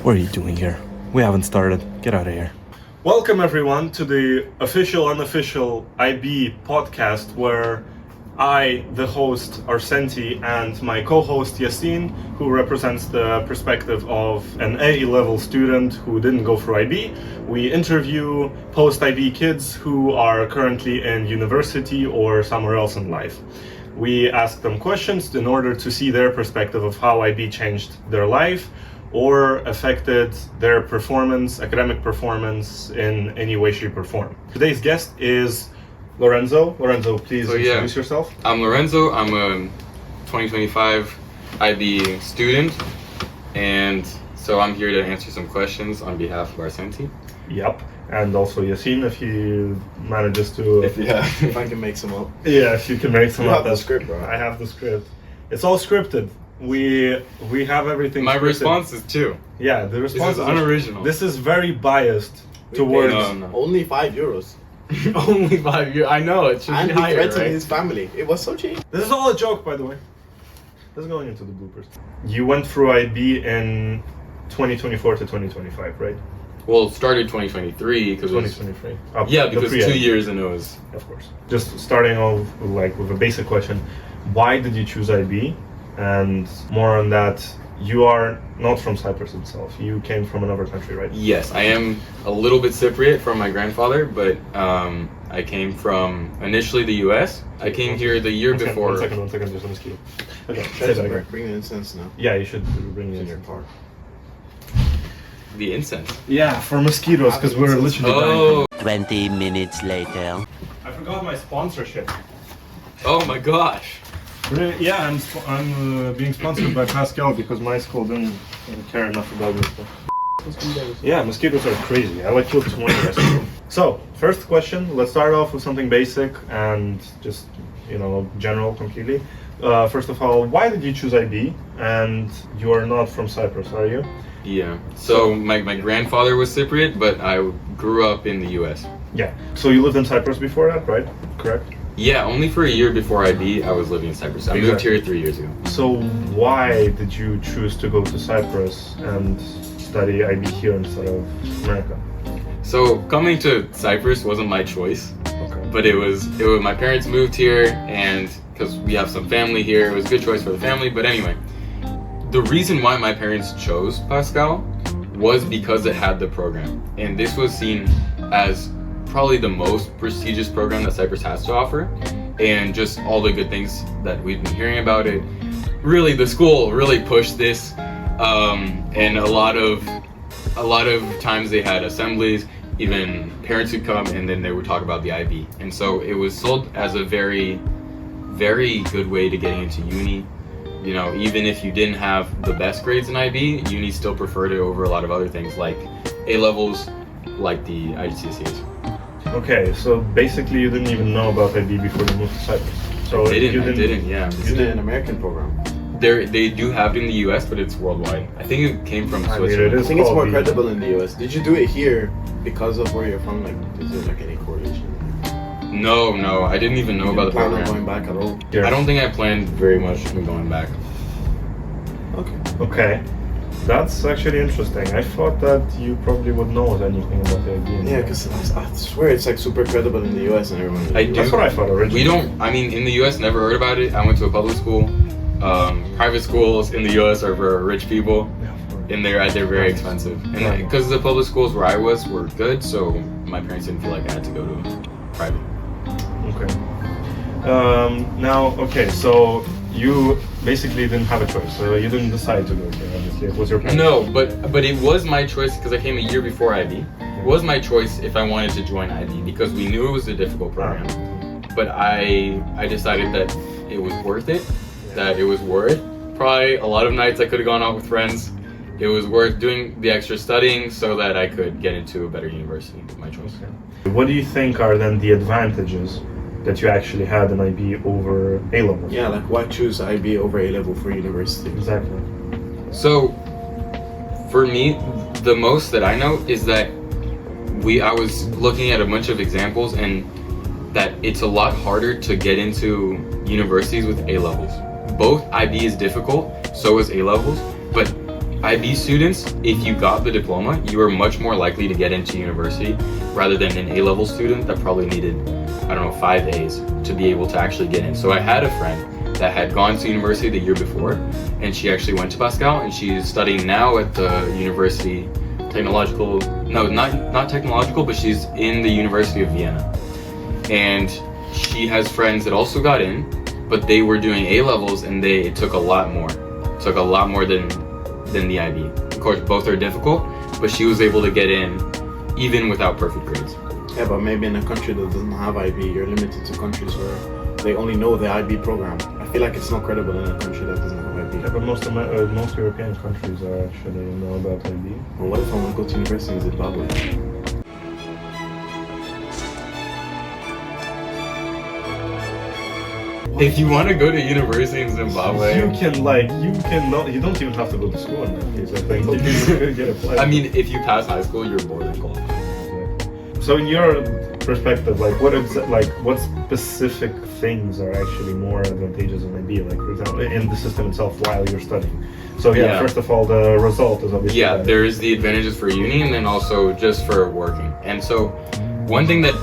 What are you doing here? We haven't started. Get out of here. Welcome everyone to the official unofficial IB podcast where I, the host Arsenti, and my co-host Yassine, who represents the perspective of an A-level student who didn't go through IB, we interview post-IB kids who are currently in university or somewhere else in life. We ask them questions in order to see their perspective of how IB changed their life or affected their performance, academic performance in any way, shape, or form. Today's guest is Lorenzo. Lorenzo, please introduce yourself. I'm Lorenzo. I'm a 2025 IB student, and so I'm here to answer some questions on behalf of Arsenti. Yep. And also Yassine, if he manages to... If I can make some up. Yeah, if you can make some you up. You have the script, bro. I have the script. It's all scripted. We have everything My scripted. responses too. Yeah, the response is unoriginal. This is very biased towards... No. Only €5. Only 5 years. I know, it should and be higher, right? right? His family. It was so cheap. This is all a joke, by the way. This is going into the bloopers. You went through IB in 2024 to 2025, right? Well, it started 2023 because 2023. Yeah, because 2 years and it was... Of course. Just starting off with a basic question. Why did you choose IB? And more on that, you are not from Cyprus itself. You came from another country, right? Yes, I am a little bit Cypriot from my grandfather, but I came from initially the US. I came here the year before. One second, there's a mosquito. Okay, say that again. Bring the incense now. Yeah, you should bring the incense. Part. The incense? Yeah, for mosquitoes, because we're literally dying. 20 minutes later. I forgot my sponsorship. Oh my gosh. Yeah, I'm being sponsored by Pascal because my school didn't care enough about this stuff. Yeah, mosquitoes are crazy. I killed 20 yesterday. So, first question, let's start off with something basic and just, general completely. First of all, why did you choose IB? And you are not from Cyprus, are you? Yeah, so my grandfather was Cypriot, but I grew up in the US. Yeah, so you lived in Cyprus before that, right? Correct? Yeah, only for a year before IB, I was living in Cyprus. I moved here 3 years ago. So why did you choose to go to Cyprus and study IB here instead of America? So coming to Cyprus wasn't my choice, but it was my parents moved here, and because we have some family here, it was a good choice for the family. But anyway, the reason why my parents chose Pascal was because it had the program, and this was seen as probably the most prestigious program that Cyprus has to offer, and just all the good things that we've been hearing about it. Really, the school really pushed this, and a lot of times they had assemblies, even parents would come and then they would talk about the IB, and so it was sold as a very, very good way to getting into uni. Even if you didn't have the best grades in IB, uni still preferred it over a lot of other things like A levels, like the IGCSEs. Okay, so basically you didn't even know about IB before you moved to Cyprus. So I didn't, yeah. Is it an American program? They do have it in the US, but it's worldwide. I think it came from Switzerland. I think it's more credible in the US. Did you do it here because of where you're from? Like, is there like any correlation? No, I didn't even know about the program. Going back at all? I don't think I planned very much on going back. Okay. That's actually interesting. I thought that you probably would know anything about the IB. Yeah, because I swear it's like super credible in the US and everyone. That's what I thought originally. In the US, never heard about it. I went to a public school. Private schools in the US are for rich people. And they're very expensive. And because the public schools where I was were good, so my parents didn't feel like I had to go to private. Okay. So you basically didn't have a choice. So you didn't decide to go here, obviously. It was your parents. No, but it was my choice because I came a year before IB. It was my choice if I wanted to join IB because we knew it was a difficult program. But I decided that it was worth it, that it was worth probably a lot of nights I could have gone out with friends. It was worth doing the extra studying so that I could get into a better university with my choice. Okay. What do you think are then the advantages that you actually had in IB over A-level? Yeah, like why choose IB over A-level for university? Exactly. So, for me, the most that I know is that I was looking at a bunch of examples and that it's a lot harder to get into universities with A-levels. Both IB is difficult, so is A-levels, but IB students, if you got the diploma, you were much more likely to get into university rather than an A-level student that probably needed, 5 A's to be able to actually get in. So I had a friend that had gone to university the year before, and she actually went to Pascal, and she's studying now at the university, not technological, but she's in the University of Vienna. And she has friends that also got in, but they were doing A-levels, and it took a lot more than the IB. Of course, both are difficult, but she was able to get in even without perfect grades. Yeah, but maybe in a country that doesn't have IB, you're limited to countries where they only know the IB program. I feel like it's not credible in a country that doesn't have IB. Yeah, but most European countries are actually know about IB. Well, what if I want to go to university in Zimbabwe? If you want to go to university in Zimbabwe, you don't even have to go to school in that case. I think you can get applied. I mean, if you pass high school, you're more than qualified. So in your perspective, what specific things are actually more advantageous in IB? Like, for example, in the system itself while you're studying. So first of all, the result is obviously better. There is the advantages for uni and then also just for working. And so one thing that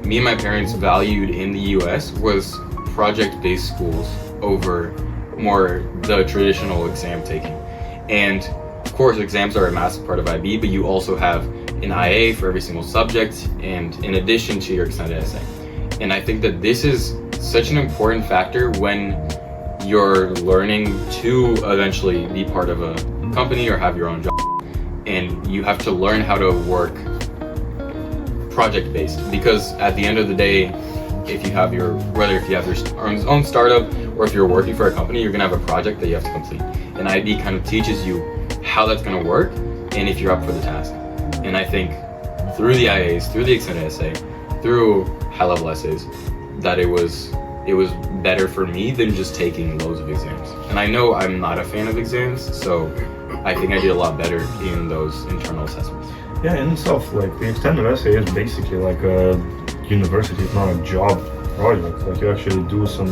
me and my parents valued in the US was project-based schools over more the traditional exam taking. And of course, exams are a massive part of IB, but you also have an IA for every single subject, and in addition to your extended essay. And I think that this is such an important factor when you're learning to eventually be part of a company or have your own job. And you have to learn how to work project-based, because at the end of the day, if you have your own startup or if you're working for a company, you're gonna have a project that you have to complete. And IB kind of teaches you how that's gonna work and if you're up for the task. And I think through the IAs, through the extended essay, through high-level essays, that it was better for me than just taking loads of exams. And I know I'm not a fan of exams, so I think I did a lot better in those internal assessments. Yeah, in itself, like the extended essay is basically like a university, it's not a job project. Like you actually do some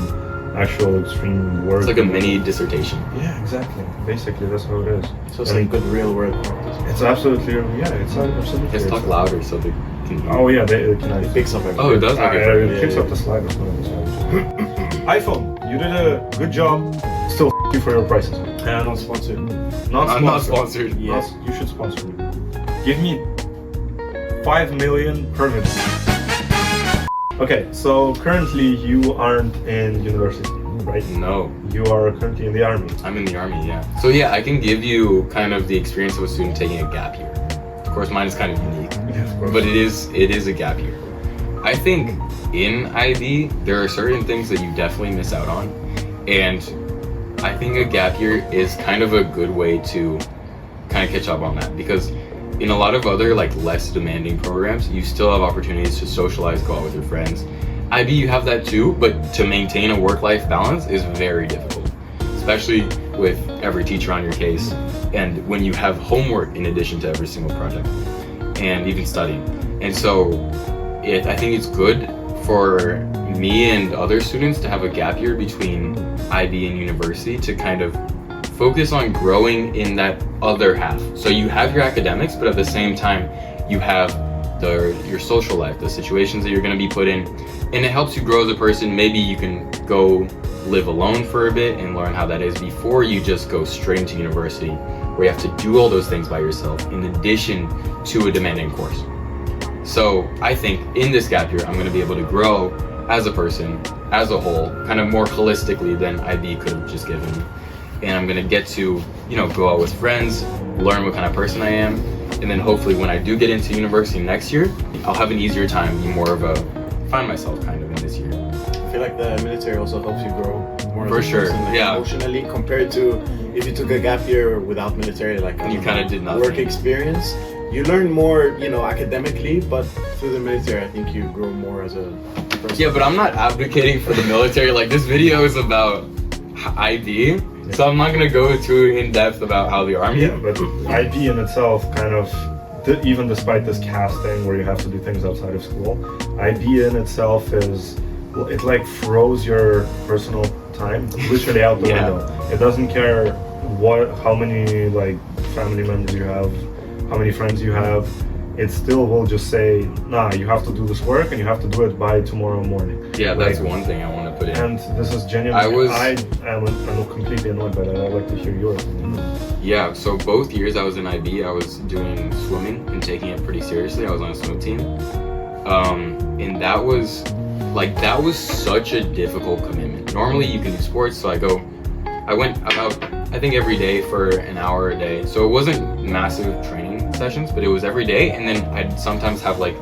actual extreme work. It's like a mini dissertation. Yeah, exactly. Basically, that's how it is. So it's like good real world practice. It's absolutely, it's absolutely. Just talk louder so they can hear. Oh yeah, it picks up everything. Oh, it does? Okay. It picks up the slide. iPhone, you did a good job. Still you for your prices. And not sponsored. I'm not sponsored. Yes. You should sponsor me. Give me 5 million per minute. Okay, so currently you aren't in university, right? No. You are currently in the army. I'm in the army, yeah. So yeah, I can give you kind of the experience of a student taking a gap year. Of course, mine is kind of unique, but it is a gap year. I think in IB, there are certain things that you definitely miss out on, and I think a gap year is kind of a good way to kind of catch up on that, because in a lot of other less demanding programs, you still have opportunities to socialize, go out with your friends. IB, you have that too, but to maintain a work-life balance is very difficult, especially with every teacher on your case, and when you have homework in addition to every single project, and even studying. And so I think it's good for me and other students to have a gap year between IB and university to kind of focus on growing in that other half. So you have your academics, but at the same time, you have your social life, the situations that you're going to be put in, and it helps you grow as a person. Maybe you can go live alone for a bit and learn how that is before you just go straight into university, where you have to do all those things by yourself in addition to a demanding course. So I think in this gap year, I'm going to be able to grow as a person, as a whole, kind of more holistically than IB could have just given me. And I'm gonna get to, go out with friends, learn what kind of person I am, and then hopefully when I do get into university next year, I'll have an easier time, be more of find myself kind of in this year. I feel like the military also helps you grow more For as a sure, person, yeah. Emotionally, compared to if you took a gap year without military, you kind of did nothing. Work experience. You learn more, academically, but through the military, I think you grow more as a person. Yeah, but I'm not advocating for the military. This video is about IB. So I'm not gonna go too in depth about how the army. Yeah, but IB in itself kind of, even despite this cast thing where you have to do things outside of school, IB in itself it throws your personal time literally out the window. It doesn't care how many like family members you have, how many friends you have, it still will just say, nah, you have to do this work and you have to do it by tomorrow morning. Yeah, that's one thing I want to put in. And this is genuinely, I'm completely annoyed by that. I'd like to hear your opinion. Yeah, so both years I was in IB, I was doing swimming and taking it pretty seriously. I was on a swim team. And that was such a difficult commitment. Normally you can do sports, so I went about, I think every day for an hour a day. So it wasn't massive training sessions, but it was every day. And then I'd sometimes have like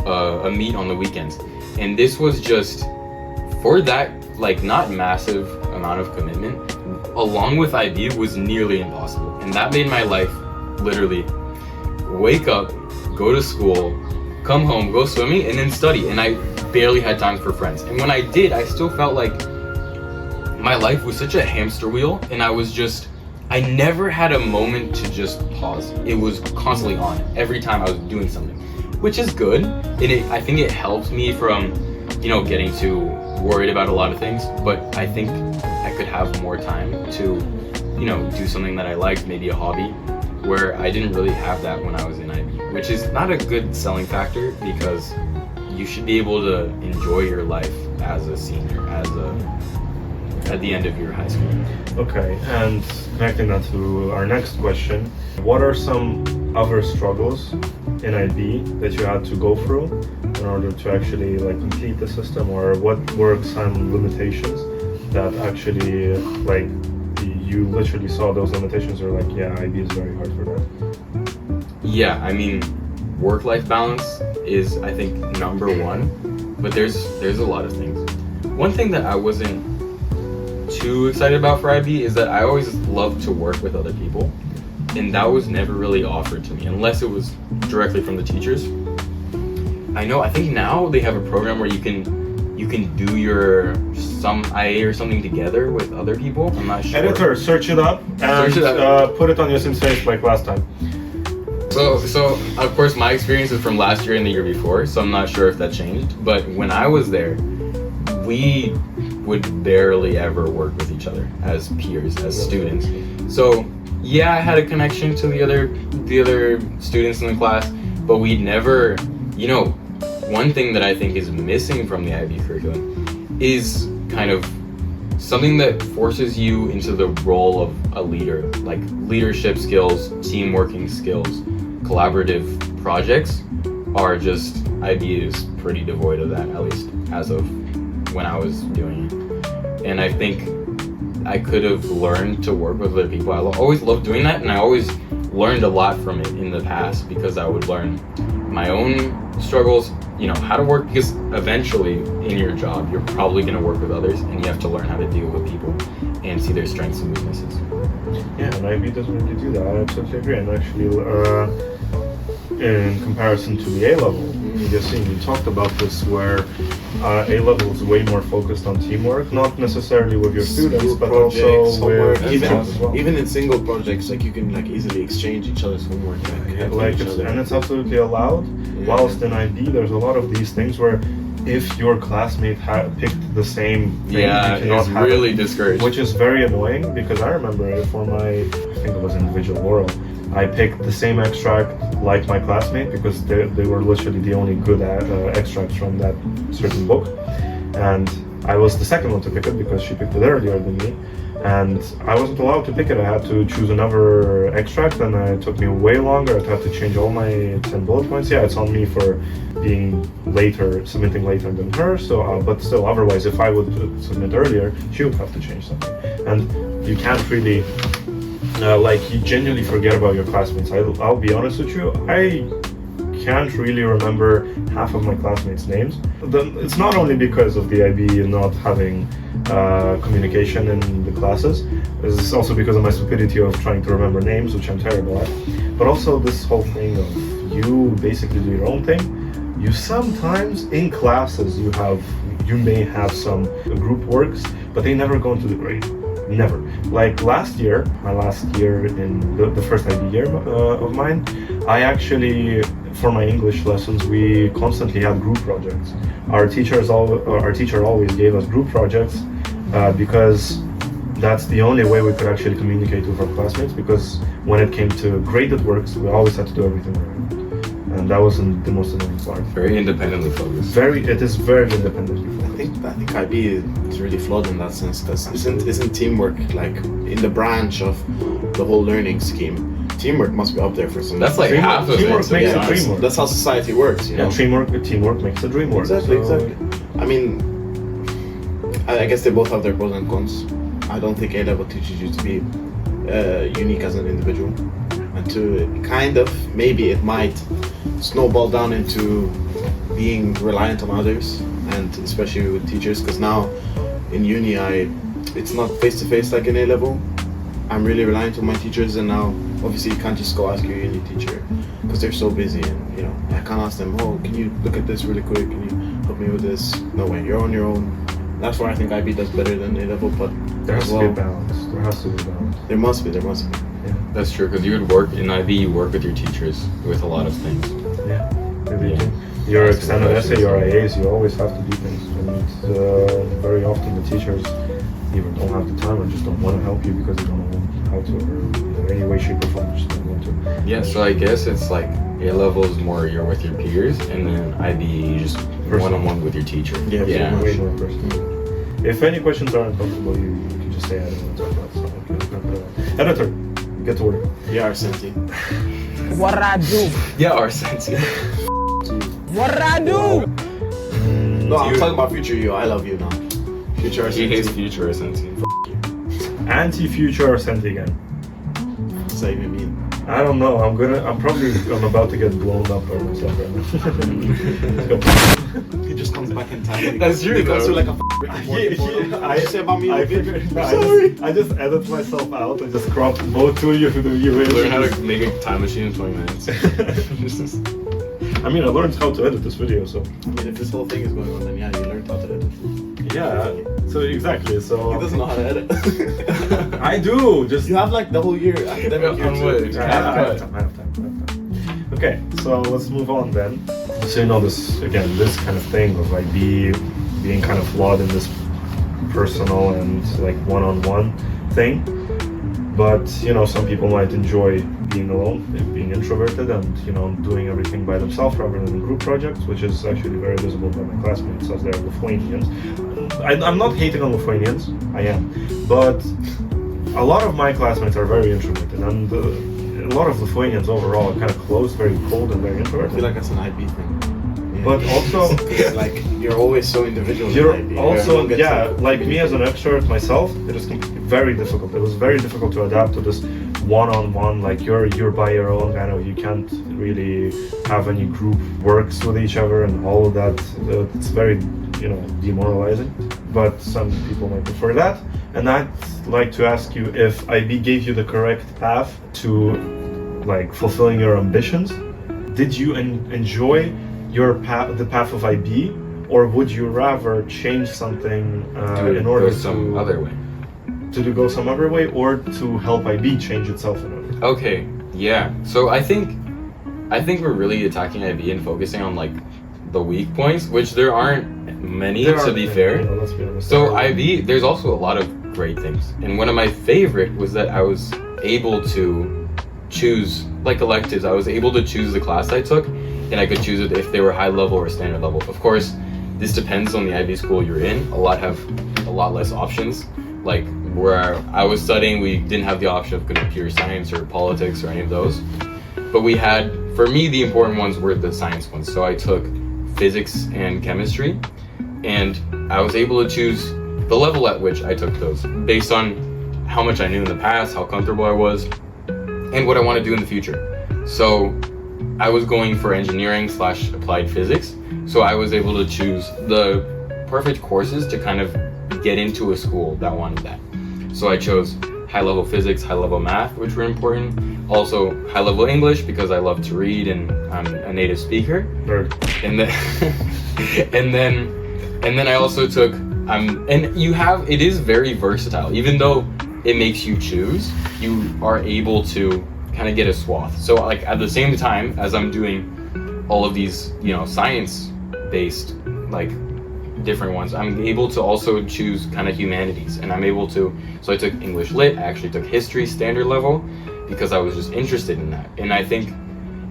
a meet on the weekends. And this was just, for that, like not massive amount of commitment, along with IB was nearly impossible. And that made my life literally wake up, go to school, come home, go swimming, and then study. And I barely had time for friends. And when I did, I still felt like my life was such a hamster wheel, and I never had a moment to just pause. It was constantly on every time I was doing something, which is good. And I think it helped me from, getting too worried about a lot of things, but I think I could have more time to, do something that I liked, maybe a hobby, where I didn't really have that when I was in IB, which is not a good selling factor because you should be able to enjoy your life as a senior, at the end of your high school. Okay, and connecting that to our next question, what are some other struggles in IB that you had to go through in order to actually like complete the system, or what were some limitations that actually like you literally saw those limitations, or like, yeah, IB is very hard for that? Yeah, I mean, work-life balance is, I think, number one, but there's a lot of things. One thing that I wasn't too excited about for IB is that I always loved to work with other people, and that was never really offered to me unless it was directly from the teachers. I think now they have a program where you can do some IA or something together with other people. I'm not sure. Editor, search it up and put it on your Sensei like last time. So of course my experience is from last year and the year before, so I'm not sure if that changed. But when I was there, we would barely ever work with each other as peers, as students. So yeah, I had a connection to the other students in the class, but we'd never, one thing that I think is missing from the IB curriculum is kind of something that forces you into the role of a leader, like leadership skills, team working skills, collaborative projects are just, IB is pretty devoid of that, at least as of when I was doing it. And I think I could have learned to work with other people. I always loved doing that, and I always learned a lot from it in the past because I would learn my own struggles, how to work, because eventually in your job you're probably going to work with others and you have to learn how to deal with people and see their strengths and weaknesses. Yeah, and IB doesn't really do that. I absolutely agree. And actually, in comparison to the A-level, you talked about this where A-level is way more focused on teamwork, not necessarily with your students, but also with as well. Even in single projects, like you can like easily exchange each other's homework. And it's absolutely allowed. Yeah. Whilst in IB, there's a lot of these things where if your classmate picked the same thing, it's really discouraged. Which is very annoying because I remember for my, I think it was individual oral, I picked the same extract like my classmate because they were literally the only good extracts from that certain book, and I was the second one to pick it because she picked it earlier than me, and I wasn't allowed to pick it. I had to choose another extract, and it took me way longer. I had to change all my 10 bullet points. Yeah, it's on me for being submitting later than her, so but still, otherwise if I would submit earlier, she would have to change something, and you can't really you genuinely forget about your classmates. I'll be honest with you, I can't really remember half of my classmates' names. It's not only because of the IB not having communication in the classes, it's also because of my stupidity of trying to remember names, which I'm terrible at, but also this whole thing of you basically do your own thing. You sometimes in classes you may have some group works, but they never go into the grade. Never. Like my last year in the first IB year of mine, I actually, for my English lessons, we constantly had group projects. Our teacher always gave us group projects because that's the only way we could actually communicate with our classmates, because when it came to graded works, we always had to do everything right. And that wasn't the most annoying part. Very independently focused. It is very independently focused. I think IB is really flawed in that sense, because isn't teamwork like in the branch of the whole learning scheme? Teamwork must be up there for some. That's like Teamwork- half of teamwork it. makes Yeah, a dream work. That's how society works, you know. Yeah, teamwork makes the dream work. Exactly, so- exactly. I mean, I guess they both have their pros and cons. I don't think A-level teaches you to be unique as an individual, and to kind of, maybe it might snowball down into being reliant on others, and especially with teachers, because now in uni it's not face-to-face like in A-level. I'm really reliant on my teachers, and now obviously you can't just go ask your uni teacher because they're so busy, and you know, I can't ask them, oh, can you look at this really quick, can you help me with this? No way, you're on your own. That's why I think IB does better than A-level, but There has as to well, be a balance. There has to be a balance. there must be. Yeah. That's true, because you would work in IB, you work with your teachers with a lot of things. Yeah. Maybe Yeah. Your That's extended the essay, your IAs, you always have to do things. And very often the teachers either don't have the time or just don't want to help you because they don't know how to, or in any way, shape, or form, just don't want to. Yeah, so I guess it's like A-level is more you're with your peers, and then IB you just one-on-one with your teacher. Yeah, Yeah. Way more personal. If any questions are uncomfortable, you can just say I don't want to talk about stuff. Editor, get to work. Yeah, Arsenti. What I do? Yeah, our sense. What I do? No, I'm talking about future you. I love you now. Future He hates Arsenti. future essentially. Anti-future or sent again? What's that even mean? I don't know. I'm about to get blown up by myself right now. He just comes back in time. That's true, He comes though. through like a What you say about me? I bitch? figured, no, Sorry. I just edit myself out and just crop both to you. Learn how to make a time machine in 20 minutes. I mean, I learned how to edit this video, so. I mean, if this whole thing is going on, then yeah, you learned how to edit. Yeah, so exactly, so. He doesn't know how to edit. I do, just. You have like the whole year academic year On to- what? to I catch have up. time. Okay, so let's move on then. So you know this kind of thing of like being kind of flawed in this personal and like one-on-one thing. But you know, some people might enjoy being alone, being introverted, and you know, doing everything by themselves rather than in group projects, which is actually very visible by my classmates as they're Lithuanians. I'm not hating on Lithuanians, I am, but a lot of my classmates are very introverted, and a lot of Lithuanians overall are kind of closed, very cold, and very I introverted. feel like that's an IB thing. Yeah. But also, It's like you're always so individual. you're in IB. also, Everyone gets yeah, to like me as an extrovert myself, it is very difficult. It was very difficult to adapt to this one-on-one, like you're by your own kind of, you can't really have any group works with each other and all of that. It's very, you know, demoralizing. But some people might prefer that. And I'd like to ask you if IB gave you the correct path to like fulfilling your ambitions. Did you enjoy the path of IB, or would you rather change something in order go some other way? to go some other way, or to help IB change itself in order? Okay, yeah. So I think we're really attacking IB and focusing on like the weak points, which there aren't many, to be fair. You know, let's be honest. So IB, there's also a lot of great things, and one of my favorite was that I was able to choose like electives. I was able to choose the class I took, and I could choose it if they were high level or standard level. Of course, this depends on the IB school you're in. A lot have a lot less options. Like where I was studying, we didn't have the option of computer science or politics or any of those. But we had, for me, the important ones were the science ones. So I took physics and chemistry, and I was able to choose the level at which I took those based on how much I knew in the past, how comfortable I was, and what I want to do in the future. So I was going for engineering/applied physics, so I was able to choose the perfect courses to kind of get into a school that wanted that. So I chose high-level physics, high-level math, which were important. Also high-level English because I love to read and I'm a native speaker. Nerd. And then and then I also took and it is very versatile. Even though it makes you choose, you are able to kind of get a swath. So like at the same time as I'm doing all of these, you know, science based like different ones. I'm able to also choose kind of humanities, and I'm able to. So I took English Lit. I actually took History standard level because I was just interested in that. And I think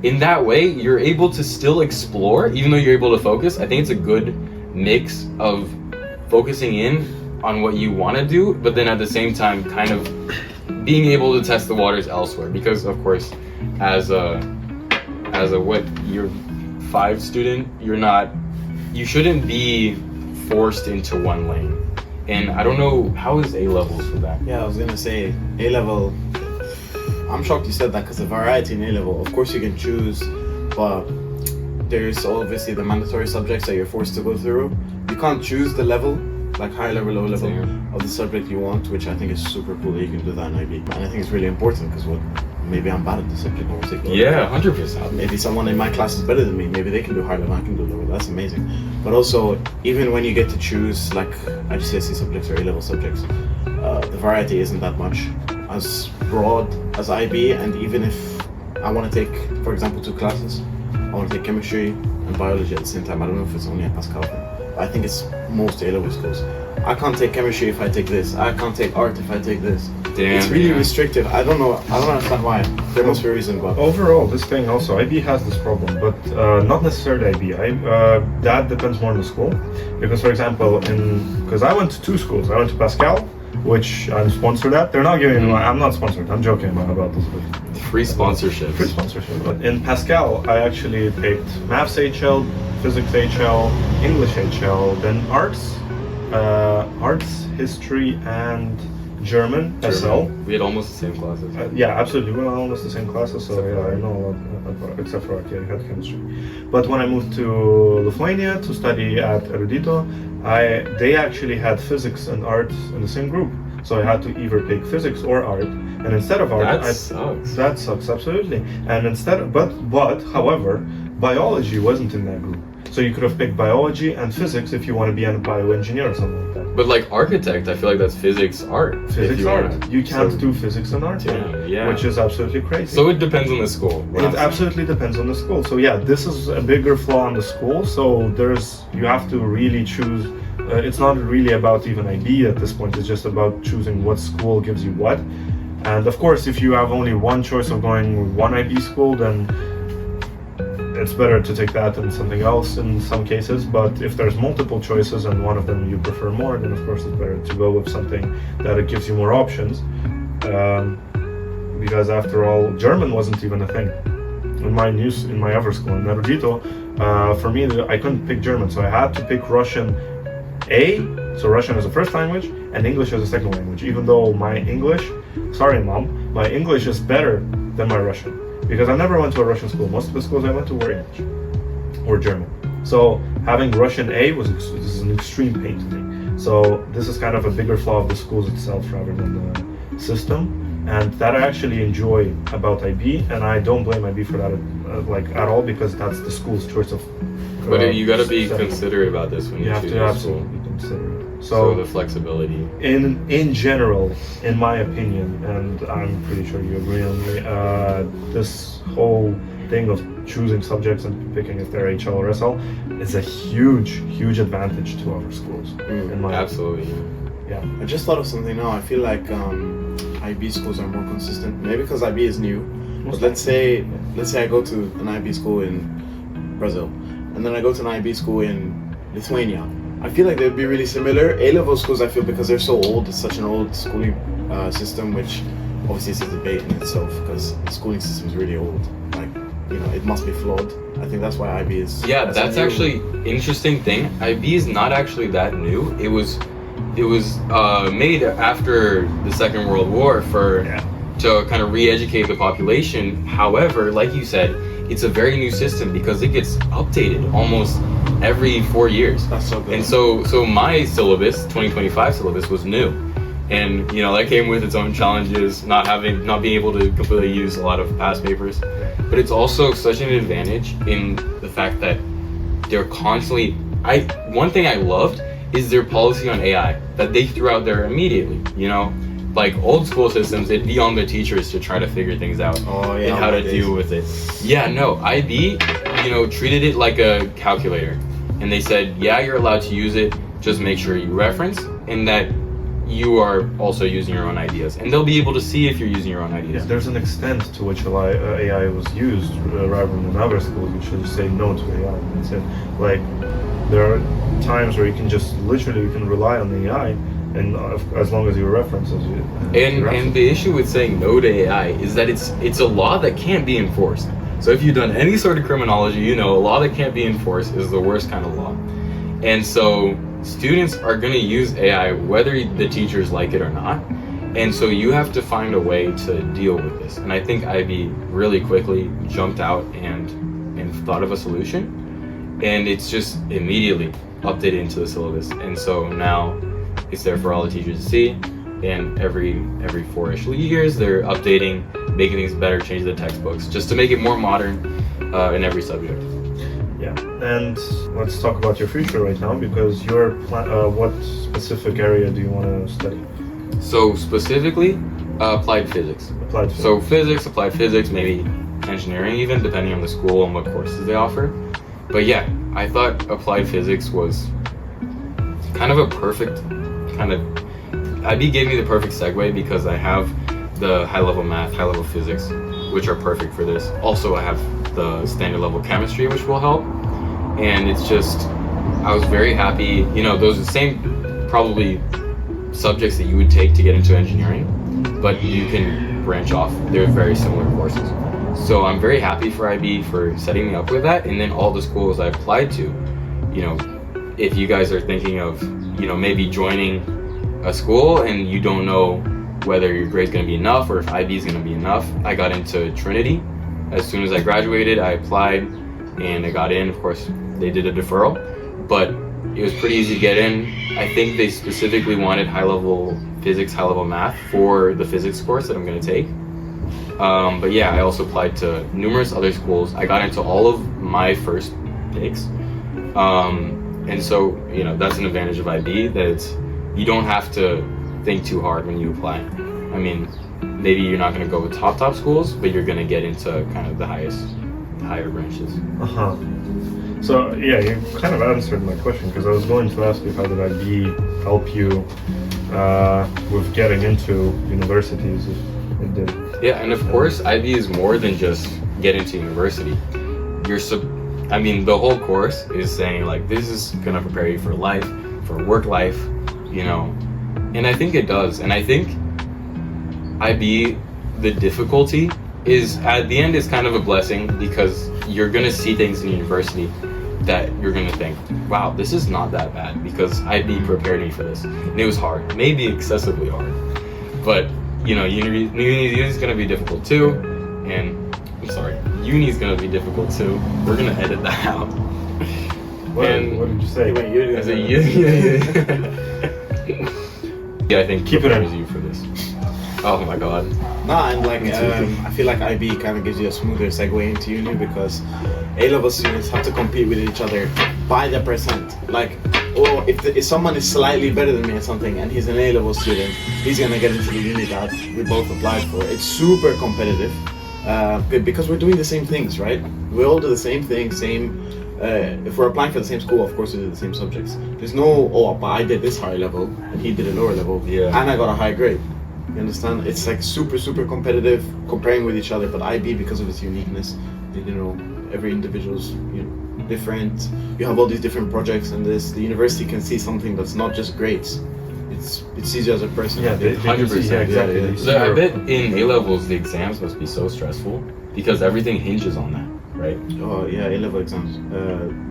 in that way, you're able to still explore, even though you're able to focus. I think it's a good mix of focusing in on what you want to do, but then at the same time, kind of being able to test the waters elsewhere. Because of course, as a what year 5 student, you shouldn't be forced into one lane. And I don't know, how is A levels for that? Yeah, I was gonna say A level. I'm shocked you said that because the variety in A level. Of course you can choose, but there's obviously the mandatory subjects that you're forced to go through. You can't choose the level, like high level, low level of the subject you want, which I think is super cool that you can do that in IB. And I think it's really important because maybe I'm bad at the subject. I will take yeah, 100%. Maybe someone in my class is better than me. Maybe they can do high level, I can do low level. That's amazing. But also, even when you get to choose like IGCSE subjects or A level subjects, the variety isn't that much. As broad as IB, and even if I want to take, for example, 2 classes, I want to take chemistry and biology at the same time. I don't know if it's only at Pascal, but I think it's most A-level schools. I can't take chemistry if I take this. I can't take art if I take this. Damn, it's really restrictive. I don't understand why. There must be a reason, but overall, this thing also, IB has this problem, but not necessarily IB. That depends more on the school, because for example, because I went to 2 schools. I went to Pascal, which I'm sponsored at. They're not giving me money. I'm not sponsored. I'm joking about this. Free sponsorship. Free sponsorship. But in Pascal, I actually picked Maths HL, Physics HL, English HL, then Arts, History, and German SL. We had almost the same classes. Yeah, absolutely. We were almost the same classes, so yeah, I know a lot about, except for art. Yeah, I had chemistry. But when I moved to Lithuania to study at Erudito, they actually had physics and art in the same group. So I had to either pick physics or art, and instead of art, that sucks absolutely. And but however, biology wasn't in that group. So you could have picked biology and physics if you want to be a bioengineer or something like that. But like architect, I feel like that's physics art. Physics art. You can't do physics and art, which is absolutely crazy. So it depends on the school. It absolutely depends on the school. So yeah, this is a bigger flaw on the school. So you have to really choose. It's not really about even IB at this point. It's just about choosing what school gives you what. And of course, if you have only one choice of going with one IB school, then it's better to take that than something else in some cases. But if there's multiple choices and one of them you prefer more, then of course it's better to go with something that it gives you more options. Because after all, German wasn't even a thing in my other school in Erudito. For me, I couldn't pick German, so I had to pick Russian A, so Russian as a first language, and English as a second language. Even though my English, sorry mom, my English is better than my Russian. Because I never went to a Russian school. Most of the schools I went to were English or German. So having Russian A is an extreme pain to me. So this is kind of a bigger flaw of the schools itself rather than the system. And that I actually enjoy about IB, and I don't blame IB for that at all, because that's the school's choice of. But you got to be considerate about this when you have choose to a absolutely school. be considerate. So the flexibility. In general, in my opinion, and I'm pretty sure you agree on me, this whole thing of choosing subjects and picking if they're HL or SL is a huge advantage to our schools. In my Absolutely. Yeah. I just thought of something now. I feel like IB schools are more consistent. Maybe because IB is new. But let's say I go to an IB school in Brazil, and then I go to an IB school in Lithuania. I feel like they'd be really similar. A-level schools, I feel, because they're so old, it's such an old schooling system, which obviously is a debate in itself, because the schooling system is really old. Like, it must be flawed. I think that's why IB is. Yeah, that's actually interesting thing. IB is not actually that new. It was made after the Second World War to kind of re-educate the population. However, like you said, it's a very new system because it gets updated almost every 4 years. That's so good. And so my syllabus, 2025 syllabus, was new. And that came with its own challenges, not being able to completely use a lot of past papers. But it's also such an advantage in the fact that they're constantly one thing I loved is their policy on AI that they threw out there immediately. Like old school systems, it'd be on the teachers to try to figure things out and how to deal with it. Yeah, no, IB, treated it like a calculator. and they said, yeah, you're allowed to use it, just make sure you reference and that you are also using your own ideas, and they'll be able to see if you're using your own ideas. There's an extent to which AI was used, rather than in other schools you should say no to AI. That's it. Like, there are times where you can just literally you can rely on the AI, and as long as you reference as you. And the issue with saying no to AI is that it's a law that can't be enforced. So if you've done any sort of criminology, you know a law that can't be enforced is the worst kind of law. And so students are going to use AI whether the teachers like it or not. And so you have to find a way to deal with this. And I think IB really quickly jumped out and thought of a solution. And it's just immediately updated into the syllabus. And so now it's there for all the teachers to see. And every 4-ish years, they're updating, making things better, changing the textbooks, just to make it more modern in every subject. Yeah, and let's talk about your future right now, because you're what specific area do you want to study? So specifically, applied physics. Applied physics. So physics, applied physics, maybe engineering even, depending on the school and what courses they offer. But yeah, I thought applied physics was kind of a perfect IB gave me the perfect segue because I have the high-level math, high-level physics, which are perfect for this. Also, I have the standard level chemistry, which will help. And it's just, I was very happy. You know, those are the same probably subjects that you would take to get into engineering, but you can branch off. They're very similar courses. So I'm very happy for IB for setting me up with that. And then all the schools I applied to, you know, if you guys are thinking of, you know, maybe joining a school and you don't know whether your grade's going to be enough or if IB is going to be enough, I got into Trinity. As soon as I graduated, I applied and I got in. Of course, they did a deferral, but it was pretty easy to get in. I think they specifically wanted high-level physics, high-level math for the physics course that I'm going to take. But yeah, I also applied to numerous other schools. I got into all of my first picks. And so, you know, that's an advantage of IB, that you don't have to think too hard when you apply. I mean, maybe you're not going to go with top schools, but you're going to get into kind of the higher branches. Uh-huh. So yeah, you kind of answered my question, because I was going to ask you how did IB help you with getting into universities, if it did. Yeah, and of course, IB is more than just get into university. The whole course is saying like, this is going to prepare you for life, for work life, you know, and I think it does. And I think IB, the difficulty is at the end is kind of a blessing, because you're going to see things in university that you're going to think, wow, this is not that bad, because IB prepared me for this. And it was hard, maybe excessively hard. But, you know, uni is going to be difficult too. And uni is going to be difficult too. We're going to edit that out. What did you say? Yeah, I think keep it prepares you for this. Oh my god. Nah, and like I feel like IB kind of gives you a smoother segue into uni, because A-level students have to compete with each other by the percent. Like, if someone is slightly better than me at something and he's an A-level student, he's gonna get into the uni that we both applied for. It's super competitive because we're doing the same things, right? We all do the same thing, if we're applying for the same school, of course we do the same subjects. There's no, but I did this high level and he did a lower level, and I got a high grade. You understand? It's like super competitive, comparing with each other. But IB, because of its uniqueness, you know, every individual's different. You have all these different projects, and the university can see something that's not just grades. It sees you as a person. Yeah, 100%. Yeah, exactly. Yeah. So I bet in A levels the exams must be so stressful, because everything hinges on that, right? Oh yeah, A-level exams.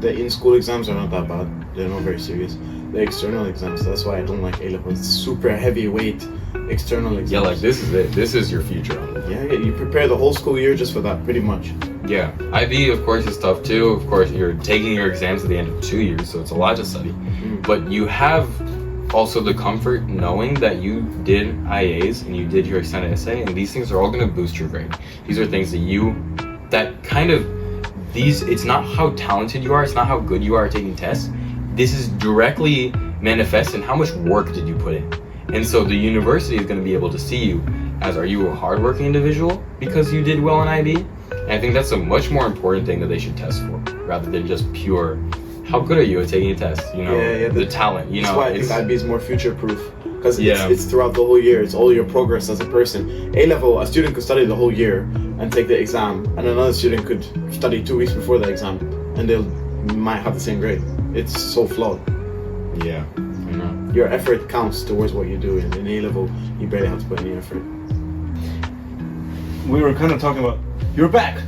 The in-school exams are not that bad. They're not very serious. The external exams, that's why I don't like A-level. It's super heavyweight external exams. Yeah, like this is it. This is your future. Yeah, you prepare the whole school year just for that, pretty much. Yeah, IB of course is tough too. Of course, you're taking your exams at the end of 2 years, so it's a lot to study. But you have also the comfort knowing that you did IAs and you did your extended essay, and these things are all going to boost your grade. These are things it's not how talented you are, it's not how good you are at taking tests. This is directly manifest in how much work did you put in. And so the university is going to be able to see you as, are you a hardworking individual because you did well in IB? And I think that's a much more important thing that they should test for, rather than just pure how good are you at taking a test? You know, the talent. You That's know, why I think IB is more future-proof. Because Yeah. it's throughout the whole year. It's all your progress as a person. A-level, a student could study the whole year and take the exam, and another student could study 2 weeks before the exam, and they might have the same grade. It's so flawed. yeah, I know. Your effort counts towards what you do. In A-level, you barely have to put any effort. We were kind of talking about. You're back.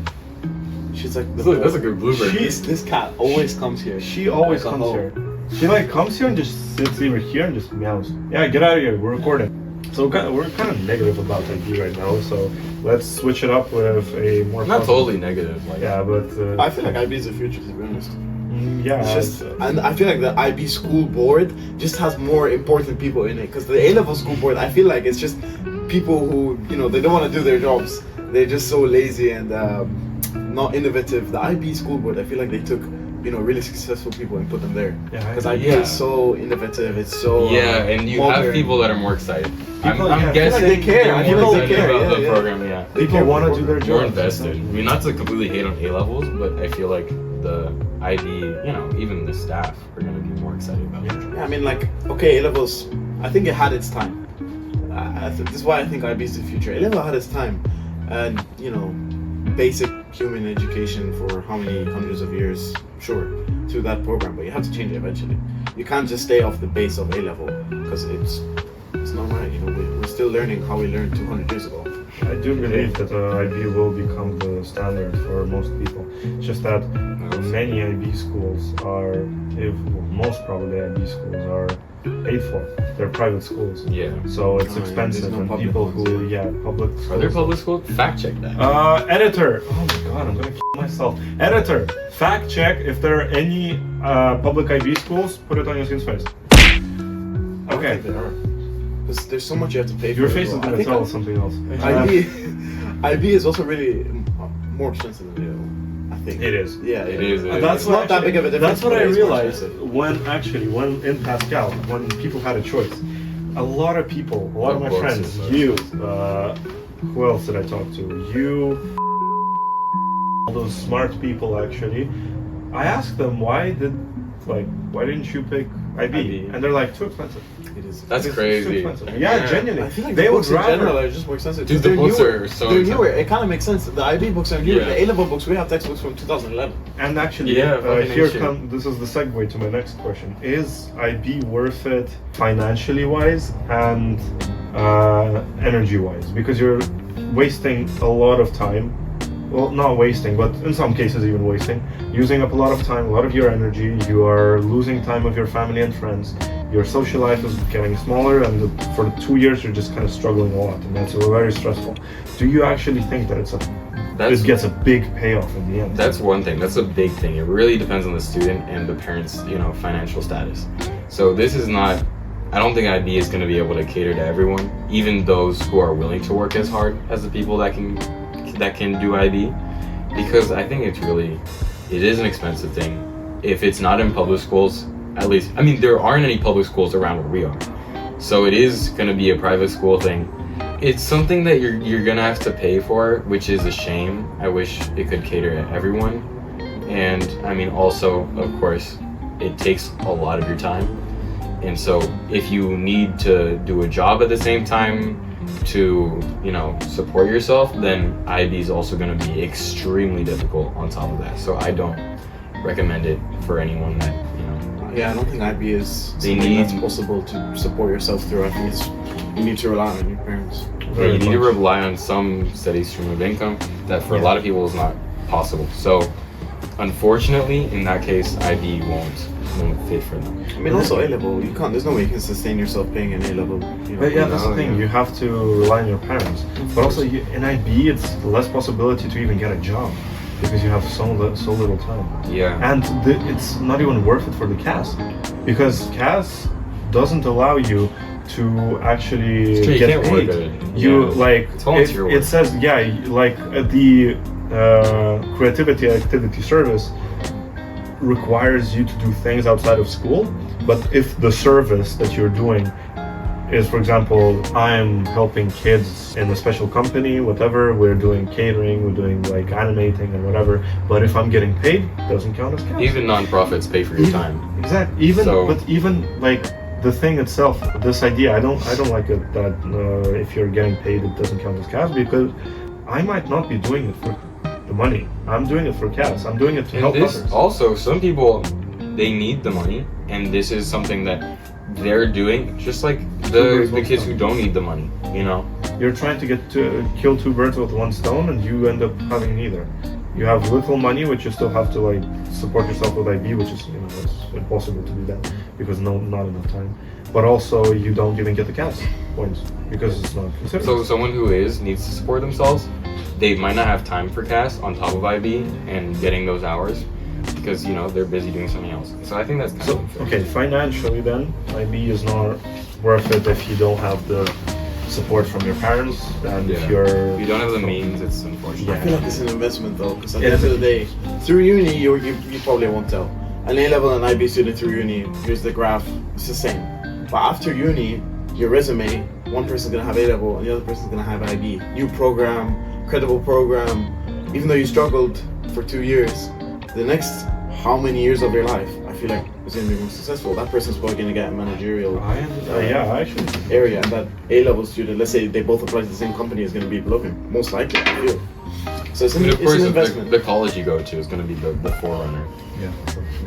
She's like, That's a good blooper. This cat always comes here. She always Like a comes hoe. here. She like comes here and just sits over here and just meows. Yeah, get out of here. We're recording. So we're kind of negative about IB right now. So let's switch it up with a more. Not positive- totally negative. Like, Yeah, but I feel like IB is the future, to be honest. yeah, It's just, and I feel like the IB school board just has more important people in it. Because the A-level school board, I feel like it's just people who, you know, they don't want to do their jobs. They're just so lazy and not innovative. The IB school board, I feel like they took, you know, really successful people and put them there. Yeah, Because I- IB Yeah. is so innovative. It's so yeah, and you modern. have people that are more excited. I'm People- yeah, I feel guessing like they care. they're I more feel like they excited care, about yeah, the yeah. program. Yeah, people want to do their job. more invested. I mean, not to completely hate on A levels, but I feel like the IB, you know, even the staff are gonna be more excited about it. Yeah, I mean, like, okay, A-levels, I think it had its time. This is why I think IB is the future. A-level had its time. And, you know, basic human education for how many hundreds of years, sure, through that program, but you have to change it eventually. You can't just stay off the base of A-level, because it's not right, you know, we're still learning how we learned 200 years ago. I do believe that IB will become the standard for most people. It's just that many IB schools are, most probably IB schools are paid for. They're private schools. Yeah. So it's Oh, yeah, expensive, there's no and public people ones, who, public schools. Are there public schools? Fact check that. Editor! Oh my god, I'm gonna kill myself. Editor! Fact check if there are any public IB schools, put it on your screen's face. I don't Okay. think there are. Because there's so much you have to pay for. Your as face is well. I gonna think tell us something else. IB is also really more expensive than A-level, I think. It is. Yeah, It yeah. is. That's It's what not that big of a difference, That's what but I it is more realized expensive. when in Pascal, when people had a choice. A lot of people, a lot of my Of course, friends, of course. you, who else did I talk to? You, all those smart people actually. I asked them why didn't you pick IB? IB. And they're like, too expensive. It is. That's It's too crazy. expensive. Yeah, genuinely. I feel like they the would books in rather. general are just more expensive. Dude, 'cause the they're books newer. are so They're expensive. newer. It kind of makes sense. The IB books are newer. Yeah. The A-level books, we have textbooks from 2011. And actually, Yeah, fucking here ancient. this is the segue to my next question. Is IB worth it financially wise and energy wise? Because you're wasting a lot of time. Well, not wasting, but in some cases even wasting. Using up a lot of time, a lot of your energy. You are losing time with your family and friends. Your social life is getting smaller, and for the 2 years you're just kind of struggling a lot, and that's very stressful. Do you actually think that it gets a big payoff in the end? That's one thing. That's a big thing. It really depends on the student and the parents', financial status. So this is not. I don't think IB is going to be able to cater to everyone, even those who are willing to work as hard as the people that can do IB, because I think it is an expensive thing. If it's not in public schools, at least, I mean, there aren't any public schools around where we are, so it is going to be a private school thing. It's something that you're gonna have to pay for, which is a shame. I wish it could cater to everyone, and I mean, also, of course, it takes a lot of your time, and so if you need to do a job at the same time to support yourself, then IB is also going to be extremely difficult on top of that. So I don't recommend it for anyone that Yeah, I don't think IB is They something need- that's possible to support yourself through. I think you need to rely on your parents. you need to much. rely on some steady stream of income that for a Yeah. lot of people is not possible. So unfortunately, in that case, IB won't fit for them. I mean, also A-level, you can't. There's no way you can sustain yourself paying an A-level. But yeah, that's the thing. yeah. You have to rely on your parents. But also, in IB, it's less possibility to even get a job because you have so little time. Yeah. And it's not even worth it for the CAS because CAS doesn't allow you to actually It's true, you get can't work paid. at it. You Yeah. like It's volunteer it work. says like the creativity activity service requires you to do things outside of school, but if the service that you're doing is, for example, I'm helping kids in a special company, whatever. We're doing catering, we're doing like animating and whatever. But if I'm getting paid, it doesn't count as cash. Even non-profits pay for your time. Exactly. But even like the thing itself, this idea, I don't like it that if you're getting paid, it doesn't count as cash, because I might not be doing it for the money. I'm doing it for cash. I'm doing it to help others. Also, some people, they need the money, and this is something that they're doing, just like the kids who don't need the money, you know? You're trying to kill two birds with one stone, and you end up having neither. You have little money, which you still have to like support yourself with IB, which is, you know, it's impossible to do that because not enough time. But also you don't even get the cash points because it's not considered. So someone who needs to support themselves, they might not have time for CAS on top of IB and getting those hours because, you know, they're busy doing something else. So I think that's kind of unfair. Okay, financially then, IB is not worth it if you don't have the support from your parents, and if you don't have the means, it's unfortunate. I feel like it's an investment though, because at the end of the day, through uni, you probably won't tell. An A-level and IB student through uni, here's the graph, it's the same. But after uni, your resume, one person's gonna have A-level and the other person's gonna have IB. New program, credible program, even though you struggled for 2 years, the next how many years of your life, I feel like is gonna be more successful. That person's probably gonna get a managerial area, and that A-level student, let's say they both apply to the same company, is gonna be below him, most likely, I feel. So it's an investment. The college you go to is gonna be the forerunner. Yeah.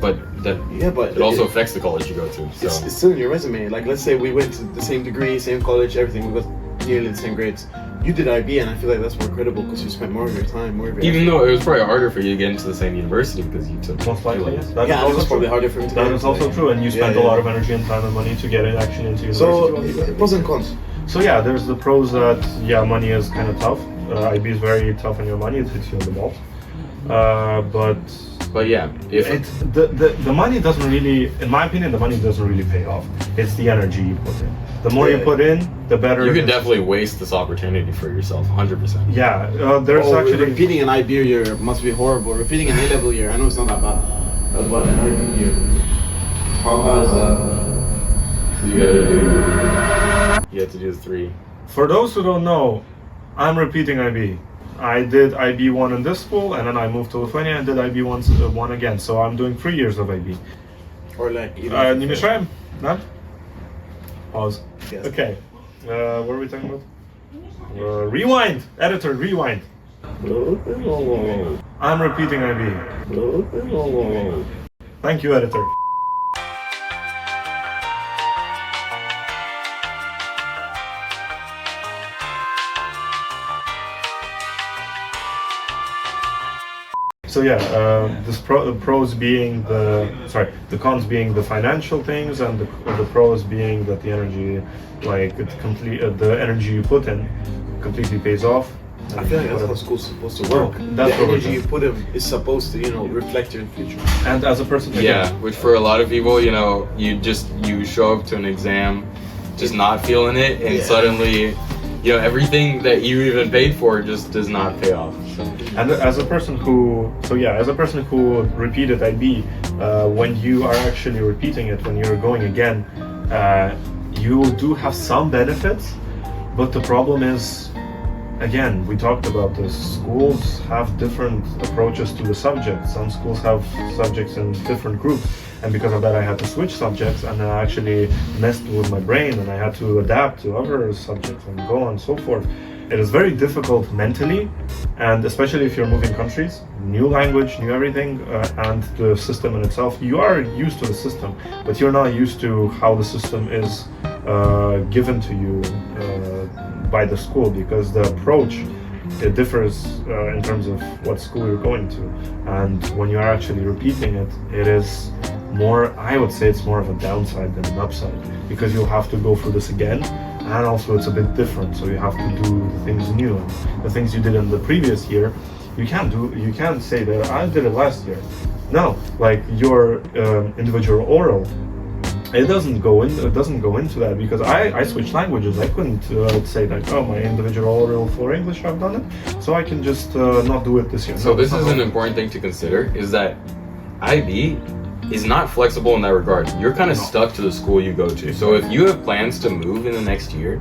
But it also affects the college you go to. So. It's still in your resume. Like, let's say we went to the same degree, same college, everything, we got nearly the same grades. You did IB, and I feel like that's more credible because you spent more of your time, more of your Even though it was probably harder for you to get into the same university because you took most likely. Yes. It was probably harder for him to get. That is also true, and you spent a lot of energy and time and money to get it actually into university. So pros and cons. So yeah, there's the pros that money is kind of tough. IB is very tough on your money; it hits you in the balls. But yeah, if the money doesn't really, in my opinion, the money doesn't really pay off. It's the energy you put in. The more you put in, the better. You could definitely waste this opportunity for yourself, 100%. Yeah, there's actually repeating an IB year must be horrible. Repeating an A-level year, I know it's not that bad. But an IB year, how bad is that? You have to do 3. For those who don't know, I'm repeating IB. I did IB 1 in this school, and then I moved to Lithuania and did IB 1 again. So I'm doing 3 years of IB. Or like Nie mieszałem? No? Pause. Yes. Okay. What are we talking about? Rewind! Editor, rewind! I'm repeating IB. Thank you, editor. So yeah, the pros being the cons being the financial things, and the pros being that the energy, like the energy you put in, completely pays off. I feel like that's how school's supposed to work. The energy you put in is supposed to, reflect your future. And as a person, which for a lot of people, you show up to an exam, just not feeling it, and suddenly, everything that you even paid for just does not pay off. So. And as a person who repeated IB, when you are actually repeating it, when you're going again, you do have some benefits, but the problem is, again, we talked about this, schools have different approaches to the subjects. Some schools have subjects in different groups, and because of that I had to switch subjects, and I actually messed with my brain, and I had to adapt to other subjects and go on and so forth. It is very difficult mentally, and especially if you're moving countries, new language, new everything, and the system in itself. You are used to the system, but you're not used to how the system is given to you by the school, because the approach, it differs in terms of what school you're going to. And when you are actually repeating it, it is more, I would say it's more of a downside than an upside, because you'll have to go through this again, and also it's a bit different, so you have to do the things new. And the things you did in the previous year, you can't say that I did it last year. No, like your individual oral, it doesn't go into that, because I switched languages. I couldn't say like, oh, my individual oral for English, I've done it, so I can just not do it this year. So this is an important thing to consider, is that IB is not flexible in that regard. You're kind of stuck to the school you go to. So if you have plans to move in the next year,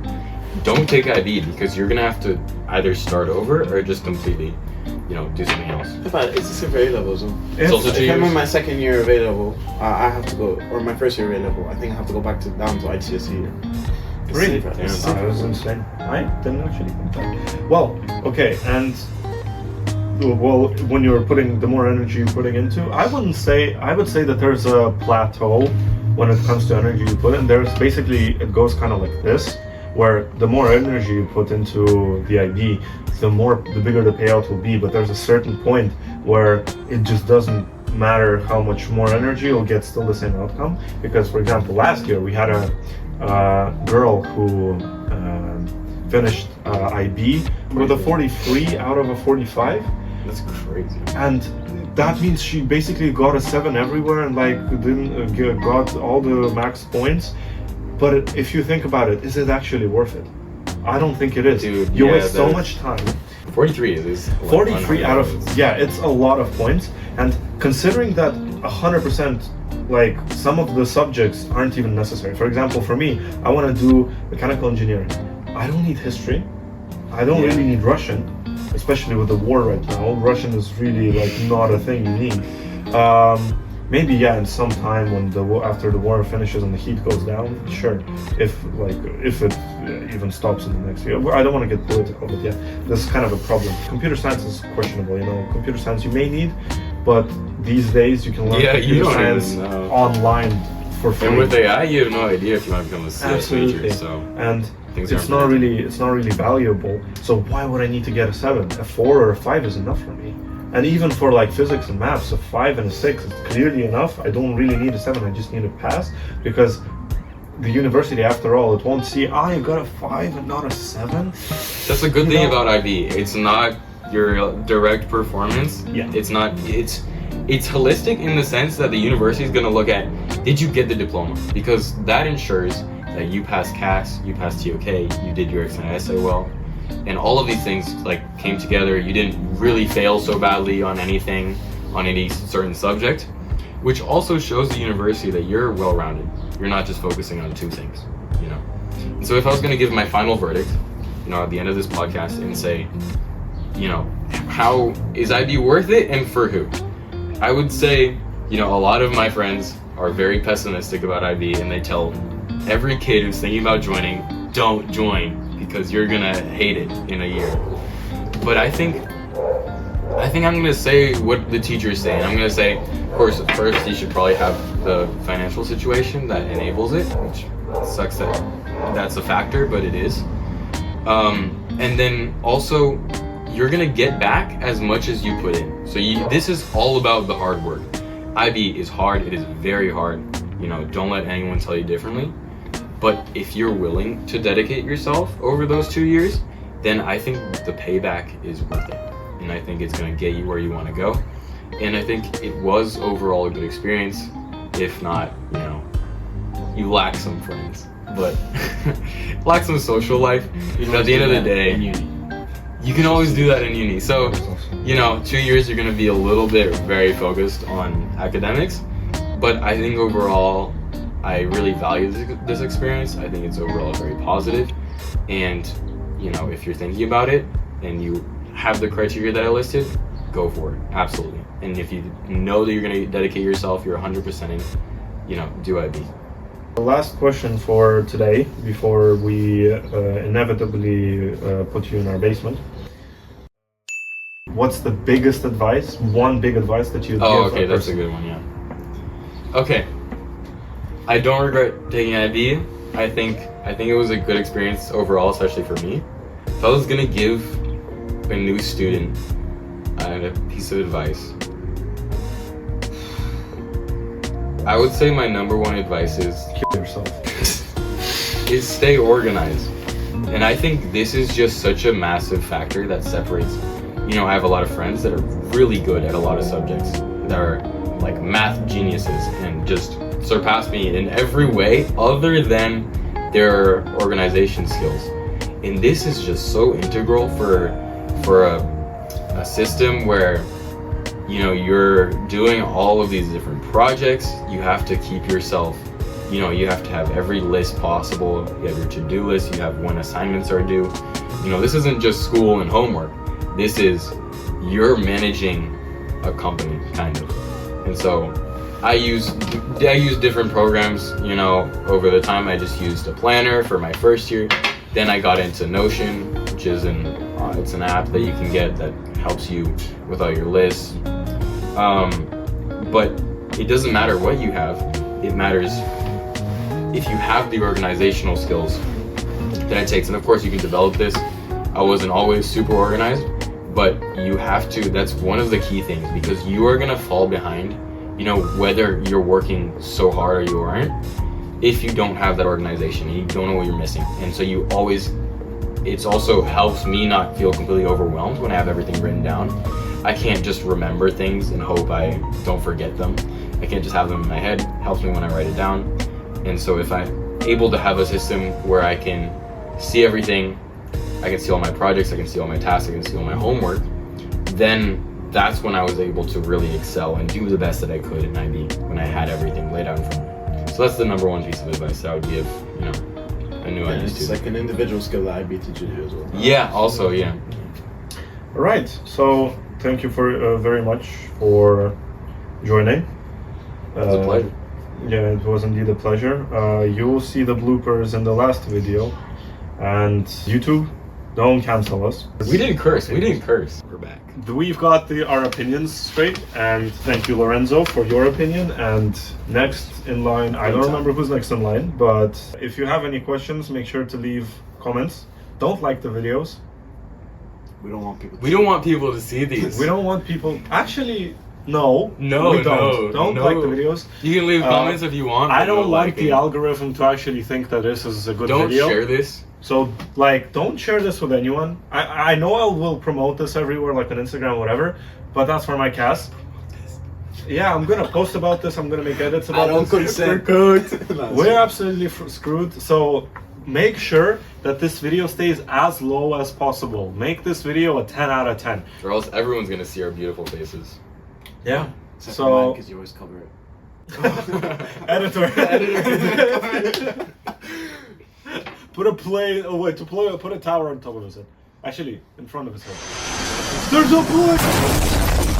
don't take IB because you're gonna have to either start over or just completely, do something else. But it's the same for A-levels. It's also 2 If I'm years. in my second year of A-level, I have to go, or my first year of A-level, I think I have to go back down to IGCSE. Really? Damn. That was insane. I didn't actually think that. Well, okay, and when you're putting the more energy you're putting into, I would say that there's a plateau when it comes to energy you put in. There's basically, it goes kind of like this, where the more energy you put into the IB, the bigger the payout will be. But there's a certain point where it just doesn't matter how much more energy, you'll get still the same outcome. Because, for example, last year we had a girl who finished IB with a 43 out of a 45. That's crazy. And that means she basically got a 7 everywhere and got all the max points. But if you think about it, is it actually worth it? I don't think it is. Dude, you yeah, waste so much time. 43 is 43 out of, it's a lot of points. And considering that 100%, like, some of the subjects aren't even necessary. For example, for me, I want to do mechanical engineering. I don't need history. I don't really need Russian, especially with the war right now. Russian is really like not a thing you need. Maybe in some time when after the war finishes and the heat goes down, sure. If it even stops in the next year. I don't want to get political, but this is kind of a problem. Computer science is questionable. Computer science you may need, but these days you can learn computer science online for free. And with AI, you have no idea if you want to become a CS Absolutely. major. So and things it's aren't not really valuable. So why would I need to get a 7? A 4 or a 5 is enough for me. And even for like physics and maths, a 5 and a 6 is clearly enough. I don't really need a 7. I just need a pass, because the university, after all, it won't see, you got a 5 and not a 7. That's a good thing about IB. It's not your direct performance. Yeah. It's holistic in the sense that the university is going to look at, did you get the diploma? Because that ensures that you passed CAS, you passed TOK, you did your extended essay well, and all of these things came together. You didn't really fail so badly on anything, on any certain subject, which also shows the university that you're well-rounded. You're not just focusing on 2 things, And so if I was going to give my final verdict, at the end of this podcast and say, how is IB worth it and for who? I would say, a lot of my friends are very pessimistic about IB, and they tell every kid who's thinking about joining, don't join because you're gonna hate it in a year. But I think I'm gonna say what the teachers say. I'm gonna say, of course, at first you should probably have the financial situation that enables it, which sucks that that's a factor, but it is. And then also, you're gonna get back as much as you put in. So this is all about the hard work. IB is hard. It is very hard. Don't let anyone tell you differently. But if you're willing to dedicate yourself over those 2 years, then I think the payback is worth it. And I think it's gonna get you where you wanna go. And I think it was overall a good experience. If not, you lack some friends, but lack some social life. But at the end of the day, you can always do that in uni. So, 2 years you're gonna be a little bit very focused on academics, but I think overall, I really value this experience. I think it's overall very positive. And, if you're thinking about it and you have the criteria that I listed, go for it. Absolutely. And if you know that you're going to dedicate yourself, you're 100% in, do IB. The last question for today, before we inevitably put you in our basement. What's the biggest advice, one big advice that you'd give? Okay, that's a good one, yeah. Okay. I don't regret taking IB. I think it was a good experience overall, especially for me. If I was gonna give a new student a piece of advice, I would say my number one advice is Kill yourself. is stay organized. And I think this is just such a massive factor that separates. I have a lot of friends that are really good at a lot of subjects, that are like math geniuses and just surpass me in every way other than their organization skills. And this is just so integral for a system where you're doing all of these different projects. You have to keep yourself, you have to have every list possible. You have your to-do list, you have when assignments are due. This isn't just school and homework. This is, you're managing a company, kind of. And so I use different programs, over the time. I just used a planner for my first year. Then I got into Notion, which is it's an app that you can get that helps you with all your lists. But it doesn't matter what you have. It matters if you have the organizational skills that it takes. And of course you can develop this. I wasn't always super organized, but you have to. That's one of the key things, because you are gonna fall behind, whether you're working so hard or you aren't, if you don't have that organization and you don't know what you're missing. And so it also helps me not feel completely overwhelmed when I have everything written down. I can't just remember things and hope I don't forget them. I can't just have them in my head. It helps me when I write it down. And so if I'm able to have a system where I can see everything, I can see all my projects, I can see all my tasks, I can see all my homework, then that's when I was able to really excel and do the best that I could in IB, when I had everything laid out in front of me. So that's the number one piece of advice that I would give, a new IB It's student. like an individual skill that IB teaches you as well. Yeah, also, yeah. All right. So thank you for very much for joining. It was a pleasure. Yeah, it was indeed a pleasure. You will see the bloopers in the last video, and YouTube, don't cancel us. We didn't curse. We're back. We've got our opinions straight, and thank you, Lorenzo, for your opinion. And next in line, I don't remember who's next in line, but if you have any questions, make sure to leave comments. Don't like the videos. We don't want people. We don't want people to see these. We don't want people. Actually, no. No, we don't. Don't no. like the videos. You can leave comments if you want. I but don't no want liking. the algorithm to actually think that this is a good Don't video. share this. So, don't share this with anyone. I know I will promote this everywhere, like on Instagram, whatever, but that's for my cast. Yeah, I'm gonna post about this. I'm gonna make edits about I don't this. consent. We're absolutely screwed. So, make sure that this video stays as low as possible. Make this video a 10 out of 10. Or else everyone's gonna see our beautiful faces. Yeah. So, because you always cover it. Editor. Put a put a tower on top of his head. Actually, in front of his head. There's a play!